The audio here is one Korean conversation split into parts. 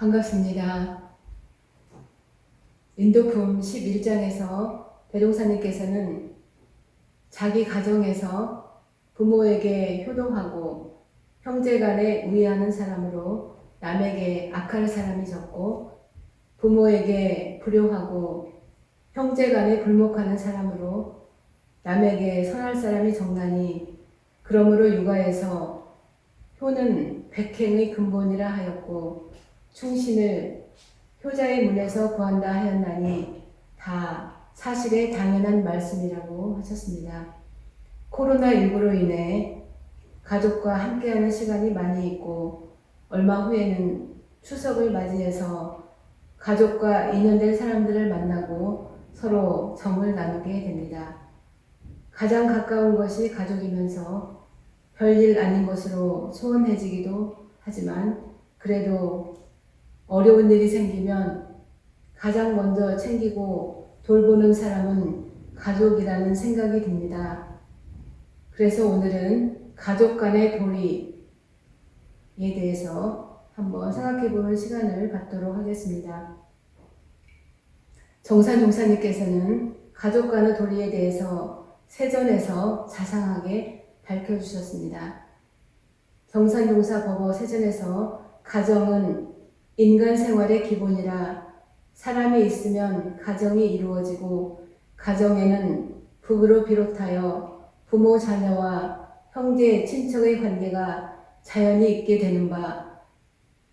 반갑습니다. 인도품 11장에서 대종사님께서는 자기 가정에서 부모에게 효도하고 형제간에 우애하는 사람으로 남에게 악할 사람이 적고 부모에게 불효하고 형제간에 불목하는 사람으로 남에게 선할 사람이 적나니 그러므로 육아에서 효는 백행의 근본이라 하였고 충신을 효자의 문에서 구한다 하였나니 다 사실에 당연한 말씀이라고 하셨습니다. 코로나19로 인해 가족과 함께하는 시간이 많이 있고 얼마 후에는 추석을 맞이해서 가족과 인연된 사람들을 만나고 서로 정을 나누게 됩니다. 가장 가까운 것이 가족이면서 별일 아닌 것으로 소원해지기도 하지만 그래도 어려운 일이 생기면 가장 먼저 챙기고 돌보는 사람은 가족이라는 생각이 듭니다. 그래서 오늘은 가족 간의 도리에 대해서 한번 생각해보는 시간을 갖도록 하겠습니다. 정산 종사님께서는 가족 간의 도리에 대해서 세전에서 자상하게 밝혀주셨습니다. 정산종사 법어 세전에서 가정은 인간 생활의 기본이라 사람이 있으면 가정이 이루어지고 가정에는 부부로 비롯하여 부모 자녀와 형제 친척의 관계가 자연히 있게 되는 바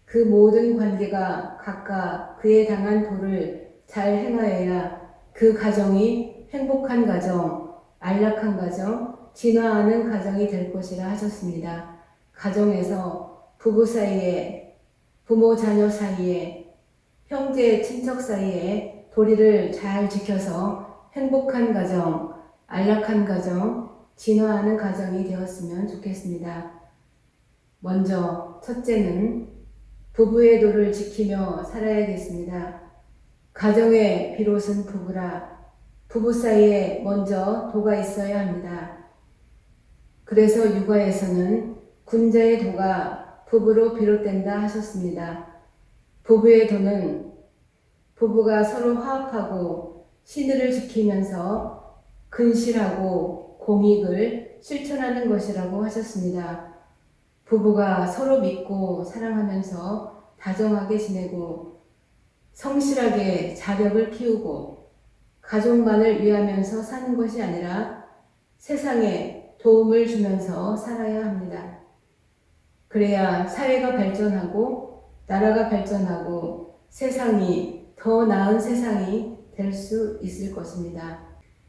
그 모든 관계가 각각 그에 당한 도를 잘 행하여야 그 가정이 행복한 가정, 안락한 가정, 진화하는 가정이 될 것이라 하셨습니다. 가정에서 부부 사이에, 부모 자녀 사이에, 형제 친척 사이에 도리를 잘 지켜서 행복한 가정, 안락한 가정, 진화하는 가정이 되었으면 좋겠습니다. 먼저 첫째는 부부의 도를 지키며 살아야겠습니다. 가정의 비롯은 부부라 부부 사이에 먼저 도가 있어야 합니다. 그래서 육아에서는 군자의 도가 부부로 비롯된다 하셨습니다. 부부의 도는 부부가 서로 화합하고 신의를 지키면서 근실하고 공익을 실천하는 것이라고 하셨습니다. 부부가 서로 믿고 사랑하면서 다정하게 지내고 성실하게 자력을 키우고 가족만을 위하면서 사는 것이 아니라 세상에 도움을 주면서 살아야 합니다. 그래야 사회가 발전하고 나라가 발전하고 세상이 더 나은 세상이 될 수 있을 것입니다.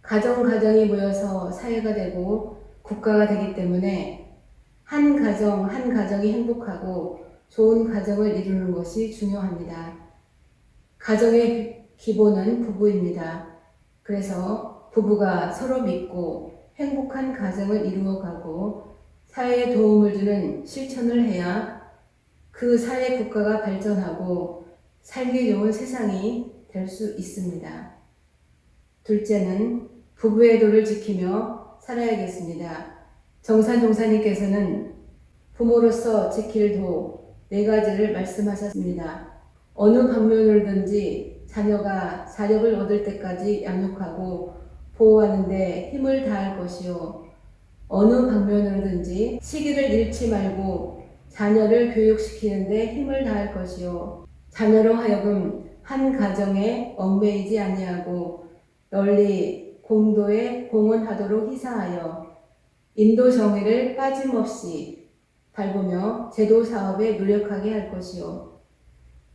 가정이 모여서 사회가 되고 국가가 되기 때문에 한 가정이 행복하고 좋은 가정을 이루는 것이 중요합니다. 가정의 기본은 부부입니다. 그래서 부부가 서로 믿고 행복한 가정을 이루어가고 사회에 도움을 주는 실천을 해야 그 사회 국가가 발전하고 살기 좋은 세상이 될 수 있습니다. 둘째는 부부의 도를 지키며 살아야겠습니다. 정산 종사님께서는 부모로서 지킬 도 4가지를 말씀하셨습니다. 어느 방면으로든지 자녀가 자력을 얻을 때까지 양육하고 보호하는 데 힘을 다할 것이요. 어느 방면으로든지 시기를 잃지 말고 자녀를 교육시키는 데 힘을 다할 것이요. 자녀로 하여금 한 가정에 얽매이지 아니하고 널리 공도에 공헌하도록 희사하여 인도 정의를 빠짐없이 밟으며 제도 사업에 노력하게 할 것이요.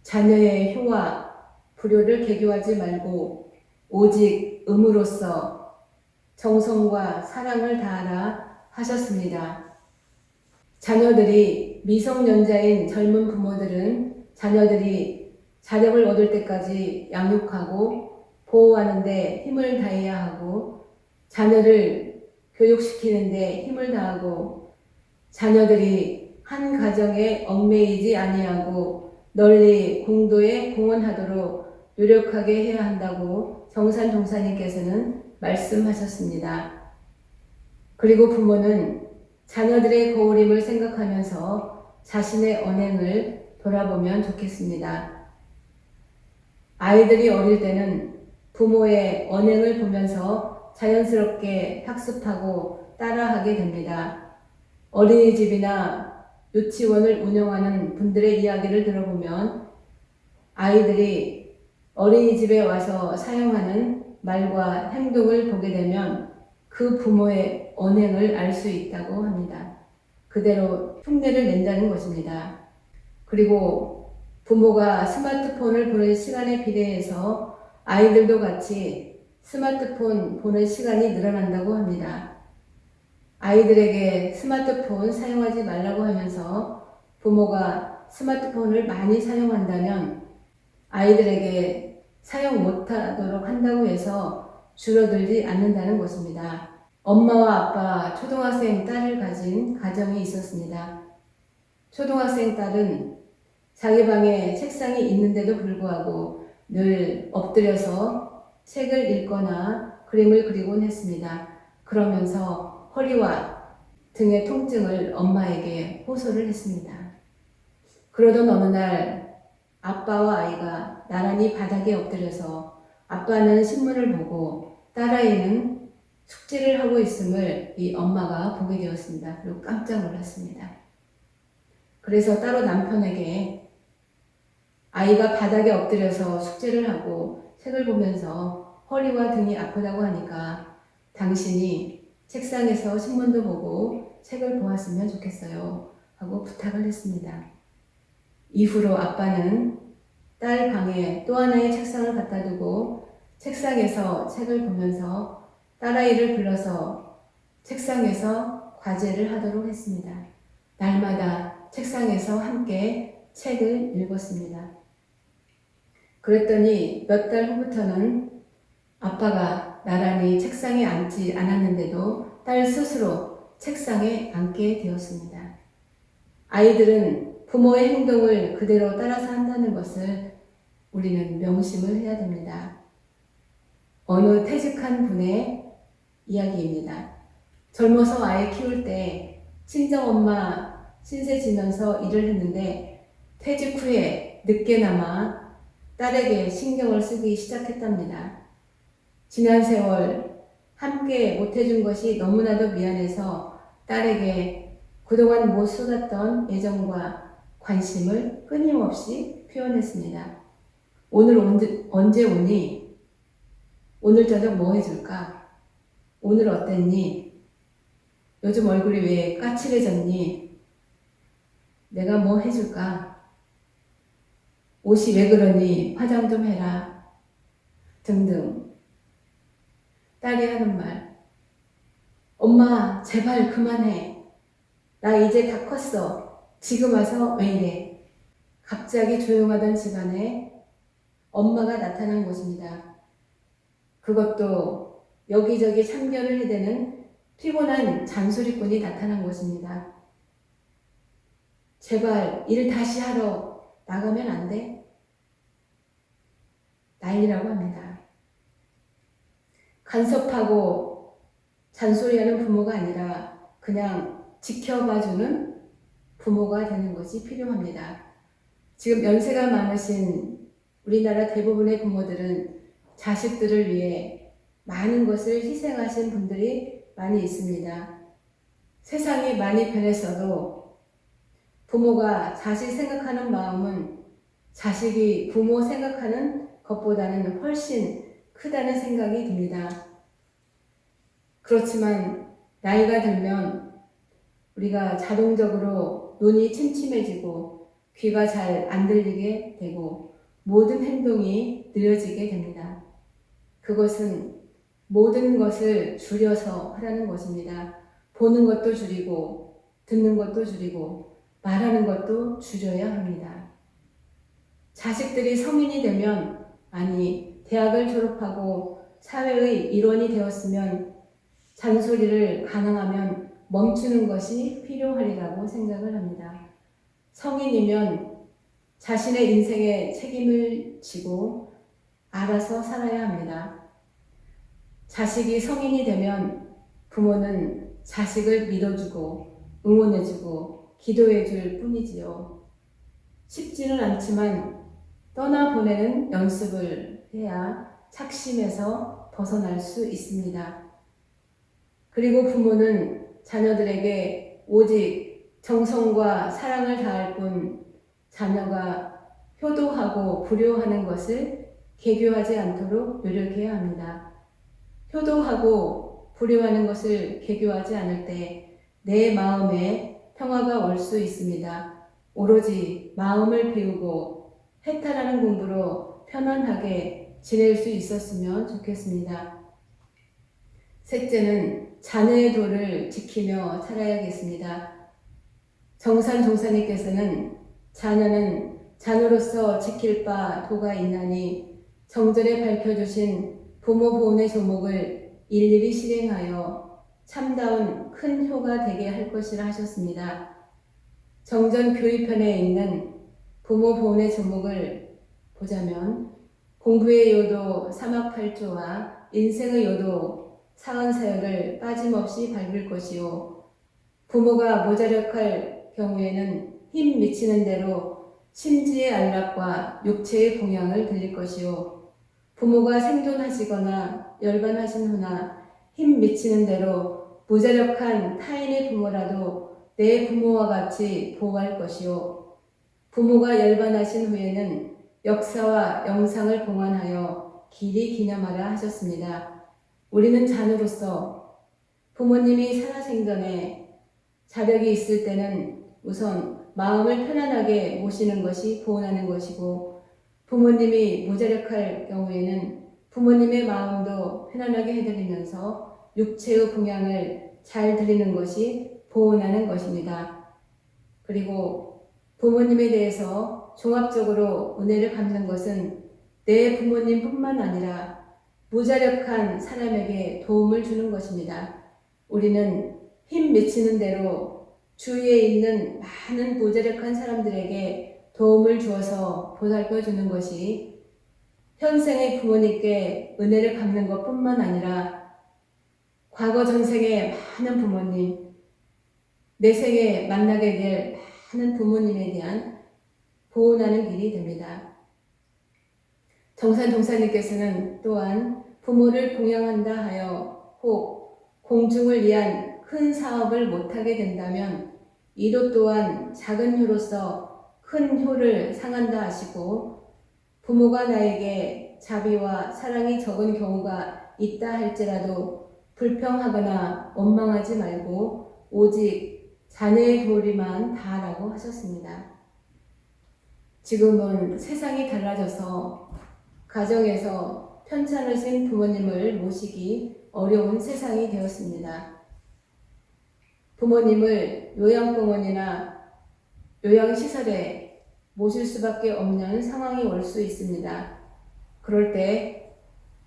자녀의 효와 불효를 개교하지 말고 오직 의무로서 정성과 사랑을 다하라 하셨습니다. 자녀들이 미성년자인 젊은 부모들은 자녀들이 자력을 얻을 때까지 양육하고 보호하는데 힘을 다해야 하고 자녀를 교육시키는데 힘을 다하고 자녀들이 한 가정에 얽매이지 아니하고 널리 공도에 공헌하도록 노력하게 해야 한다고 정산 종사님께서는 말씀하셨습니다. 그리고 부모는 자녀들의 거울임을 생각하면서 자신의 언행을 돌아보면 좋겠습니다. 아이들이 어릴 때는 부모의 언행을 보면서 자연스럽게 학습하고 따라하게 됩니다. 어린이집이나 유치원을 운영하는 분들의 이야기를 들어보면 아이들이 어린이집에 와서 사용하는 말과 행동을 보게 되면 그 부모의 언행을 알 수 있다고 합니다. 그대로 흉내를 낸다는 것입니다. 그리고 부모가 스마트폰을 보는 시간에 비례해서 아이들도 같이 스마트폰 보는 시간이 늘어난다고 합니다. 아이들에게 스마트폰 사용하지 말라고 하면서 부모가 스마트폰을 많이 사용한다면 아이들에게 사용 못하도록 한다고 해서 줄어들지 않는다는 것입니다. 엄마와 아빠 초등학생 딸을 가진 가정이 있었습니다. 초등학생 딸은 자기 방에 책상이 있는데도 불구하고 늘 엎드려서 책을 읽거나 그림을 그리곤 했습니다. 그러면서 허리와 등의 통증을 엄마에게 호소를 했습니다. 그러던 어느 날 아빠와 아이가 나란히 바닥에 엎드려서 아빠는 신문을 보고 딸아이는 숙제를 하고 있음을 이 엄마가 보게 되었습니다. 그리고 깜짝 놀랐습니다. 그래서 따로 남편에게 아이가 바닥에 엎드려서 숙제를 하고 책을 보면서 허리와 등이 아프다고 하니까 당신이 책상에서 신문도 보고 책을 보았으면 좋겠어요 하고 부탁을 했습니다. 이후로 아빠는 딸 방에 또 하나의 책상을 갖다 두고 책상에서 책을 보면서 딸아이를 불러서 책상에서 과제를 하도록 했습니다. 날마다 책상에서 함께 책을 읽었습니다. 그랬더니 몇 달 후부터는 아빠가 나란히 책상에 앉지 않았는데도 딸 스스로 책상에 앉게 되었습니다. 아이들은 부모의 행동을 그대로 따라서 한다는 것을 우리는 명심을 해야 됩니다. 어느 퇴직한 분의 이야기입니다. 젊어서 아이 키울 때 친정엄마 신세 지면서 일을 했는데 퇴직 후에 늦게나마 딸에게 신경을 쓰기 시작했답니다. 지난 세월 함께 못해준 것이 너무나도 미안해서 딸에게 그동안 못 쏟았던 애정과 관심을 끊임없이 표현했습니다. 오늘 언제 오니? 오늘 저녁 뭐 해줄까? 오늘 어땠니? 요즘 얼굴이 왜 까칠해졌니? 내가 뭐 해줄까? 옷이 왜 그러니? 화장 좀 해라. 등등. 딸이 하는 말. 엄마, 제발 그만해. 나 이제 다 컸어. 지금 와서 왜 이래? 갑자기 조용하던 집안에 엄마가 나타난 것입니다. 그것도 여기저기 참견을 해대는 피곤한 잔소리꾼이 나타난 것입니다. 제발 일 다시 하러 나가면 안 돼? 난리라고 합니다. 간섭하고 잔소리하는 부모가 아니라 그냥 지켜봐주는 부모가 되는 것이 필요합니다. 지금 연세가 많으신 우리나라 대부분의 부모들은 자식들을 위해 많은 것을 희생하신 분들이 많이 있습니다. 세상이 많이 변했어도 부모가 자식 생각하는 마음은 자식이 부모 생각하는 것보다는 훨씬 크다는 생각이 듭니다. 그렇지만 나이가 들면 우리가 자동적으로 눈이 침침해지고 귀가 잘 안 들리게 되고 모든 행동이 느려지게 됩니다. 그것은 모든 것을 줄여서 하라는 것입니다. 보는 것도 줄이고 듣는 것도 줄이고 말하는 것도 줄여야 합니다. 자식들이 성인이 되면 아니 대학을 졸업하고 사회의 일원이 되었으면 잔소리를 가능하면 멈추는 것이 필요하리라고 생각을 합니다. 성인이면 자신의 인생에 책임을 지고 알아서 살아야 합니다. 자식이 성인이 되면 부모는 자식을 믿어주고 응원해주고 기도해줄 뿐이지요. 쉽지는 않지만 떠나보내는 연습을 해야 착심에서 벗어날 수 있습니다. 그리고 부모는 자녀들에게 오직 정성과 사랑을 다할 뿐 자녀가 효도하고 불효하는 것을 계교하지 않도록 노력해야 합니다. 효도하고 불효하는 것을 계교하지 않을 때 내 마음에 평화가 올 수 있습니다. 오로지 마음을 비우고 해탈하는 공부로 편안하게 지낼 수 있었으면 좋겠습니다. 셋째는 자녀의 도를 지키며 살아야겠습니다. 정산 종사님께서는 자녀는 자녀로서 지킬 바 도가 있나니 정절에 밝혀주신 부모 보훈의 조목을 일일이 실행하여 참다운 큰 효가 되게 할 것이라 하셨습니다. 정전 교의편에 있는 부모 보훈의 조목을 보자면 공부의 요도 사막팔조와 인생의 요도 사언사역을 빠짐없이 밟을 것이요 부모가 모자력할 경우에는 힘 미치는 대로 심지의 안락과 육체의 봉양을 드릴 것이요 부모가 생존하시거나 열반하신 후나 힘 미치는 대로 무자력한 타인의 부모라도 내 부모와 같이 보호할 것이요 부모가 열반하신 후에는 역사와 영상을 봉안하여 길이 기념하라 하셨습니다. 우리는 자녀로서 부모님이 살아생전에 자력이 있을 때는 우선 마음을 편안하게 모시는 것이 보온하는 것이고 부모님이 무자력할 경우에는 부모님의 마음도 편안하게 해드리면서 육체의 봉양을 잘 드리는 것이 보온하는 것입니다. 그리고 부모님에 대해서 종합적으로 은혜를 갚는 것은 내 부모님뿐만 아니라 무자력한 사람에게 도움을 주는 것입니다. 우리는 힘 미치는 대로 주위에 있는 많은 무자력한 사람들에게 도움을 주어서 보살펴 주는 것이 현생의 부모님께 은혜를 갚는 것뿐만 아니라 과거 전생의 많은 부모님, 내 생에 만나게 될 많은 부모님에 대한 보온하는 길이 됩니다. 정산 종사님께서는 또한 부모를 봉양한다 하여 혹 공중을 위한 큰 사업을 못하게 된다면 이도 또한 작은 효로서 큰 효를 상한다 하시고 부모가 나에게 자비와 사랑이 적은 경우가 있다 할지라도 불평하거나 원망하지 말고 오직 자녀의 도리만 다하라고 하셨습니다. 지금은 세상이 달라져서 가정에서 편찮으신 부모님을 모시기 어려운 세상이 되었습니다. 부모님을 요양병원이나 요양시설에 모실 수밖에 없는 상황이 올 수 있습니다. 그럴 때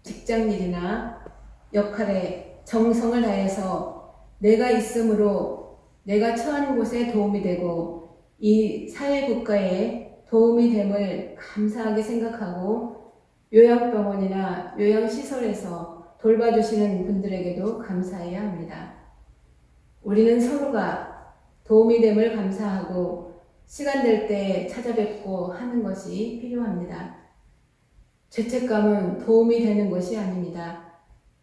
직장일이나 역할에 정성을 다해서 내가 있으므로 내가 처한 곳에 도움이 되고 이 사회국가에 도움이 됨을 감사하게 생각하고 요양병원이나 요양시설에서 돌봐주시는 분들에게도 감사해야 합니다. 우리는 서로가 도움이 됨을 감사하고 시간 될 때 찾아뵙고 하는 것이 필요합니다. 죄책감은 도움이 되는 것이 아닙니다.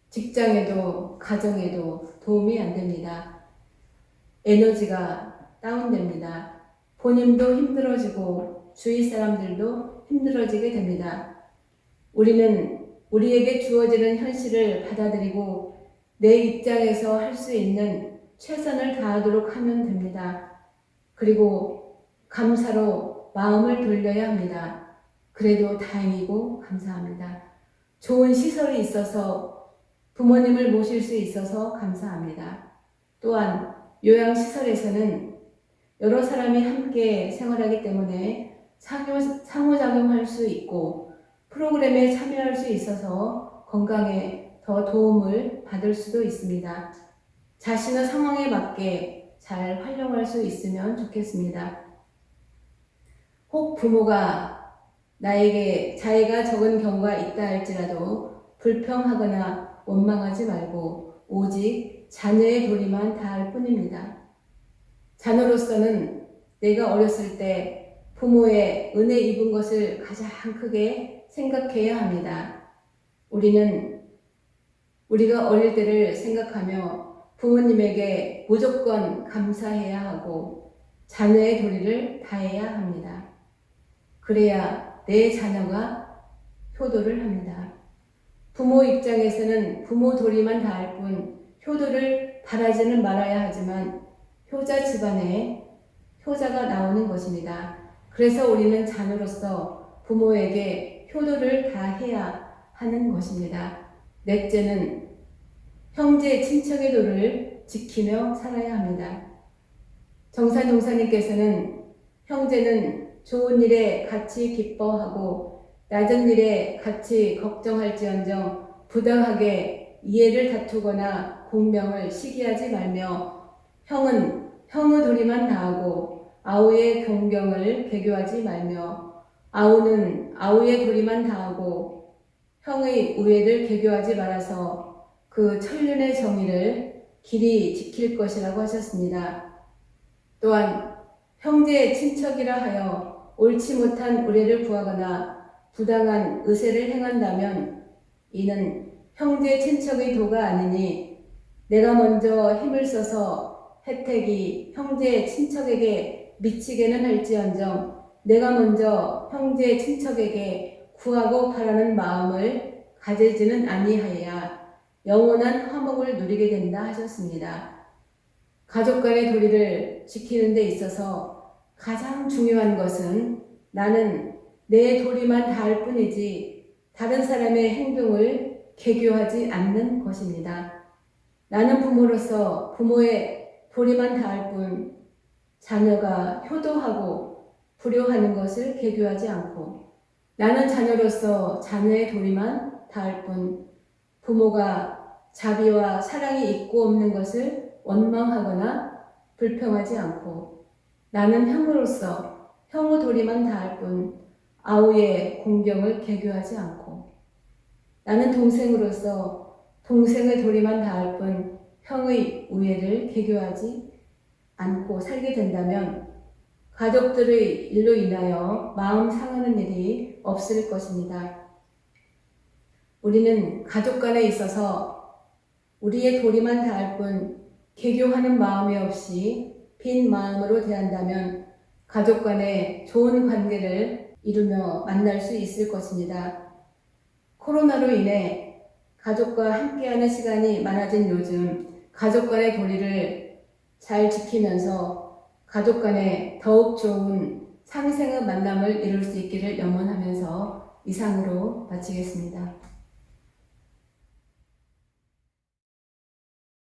직장에도 가정에도 도움이 안 됩니다. 에너지가 다운됩니다. 본인도 힘들어지고 주위 사람들도 힘들어지게 됩니다. 우리는 우리에게 주어지는 현실을 받아들이고 내 입장에서 할 수 있는 최선을 다하도록 하면 됩니다. 그리고 감사로 마음을 돌려야 합니다. 그래도 다행이고 감사합니다. 좋은 시설이 있어서 부모님을 모실 수 있어서 감사합니다. 또한 요양시설에서는 여러 사람이 함께 생활하기 때문에 상호작용할 수 있고 프로그램에 참여할 수 있어서 건강에 더 도움을 받을 수도 있습니다. 자신의 상황에 맞게 잘 활용할 수 있으면 좋겠습니다. 혹 부모가 나에게 자애가 적은 경우가 있다 할지라도 불평하거나 원망하지 말고 오직 자녀의 도리만 다할 뿐입니다. 자녀로서는 내가 어렸을 때 부모의 은혜 입은 것을 가장 크게 생각해야 합니다. 우리가 어릴 때를 생각하며 부모님에게 무조건 감사해야 하고 자녀의 도리를 다해야 합니다. 그래야 내 자녀가 효도를 합니다. 부모 입장에서는 부모 도리만 다할 뿐 효도를 바라지는 말아야 하지만 효자 집안에 효자가 나오는 것입니다. 그래서 우리는 자녀로서 부모에게 효도를 다해야 하는 것입니다. 넷째는 형제 친척의 도를 지키며 살아야 합니다. 정산 동사님께서는 형제는 좋은 일에 같이 기뻐하고 낮은 일에 같이 걱정할지언정 부당하게 이해를 다투거나 공명을 시기하지 말며 형은 형의 도리만 다하고 아우의 경경을 개교하지 말며 아우는 아우의 도리만 다하고 형의 우애를 개교하지 말아서 그 천륜의 정의를 길이 지킬 것이라고 하셨습니다. 또한 형제 친척이라 하여 옳지 못한 우애를 구하거나 부당한 의세를 행한다면 이는 형제 친척의 도가 아니니 내가 먼저 힘을 써서 혜택이 형제 친척에게 미치게는 할지언정 내가 먼저 형제 친척에게 구하고 바라는 마음을 가지지는 아니하여야 영원한 화목을 누리게 된다 하셨습니다. 가족 간의 도리를 지키는 데 있어서 가장 중요한 것은 나는 내 도리만 다할 뿐이지 다른 사람의 행동을 개교하지 않는 것입니다. 나는 부모로서 부모의 도리만 다할 뿐 자녀가 효도하고 불효하는 것을 개교하지 않고 나는 자녀로서 자녀의 도리만 다할 뿐 부모가 자비와 사랑이 있고 없는 것을 원망하거나 불평하지 않고 나는 형으로서 형의 도리만 다할 뿐 아우의 공경을 개교하지 않고 나는 동생으로서 동생의 도리만 다할 뿐 형의 우애를 개교하지 않고 살게 된다면 가족들의 일로 인하여 마음 상하는 일이 없을 것입니다. 우리는 가족 간에 있어서 우리의 도리만 다할 뿐 개교하는 마음이 없이 빈 마음으로 대한다면 가족 간에 좋은 관계를 이루며 만날 수 있을 것입니다. 코로나로 인해 가족과 함께하는 시간이 많아진 요즘 가족 간의 도리를 잘 지키면서 가족 간에 더욱 좋은 상생의 만남을 이룰 수 있기를 염원하면서 이상으로 마치겠습니다.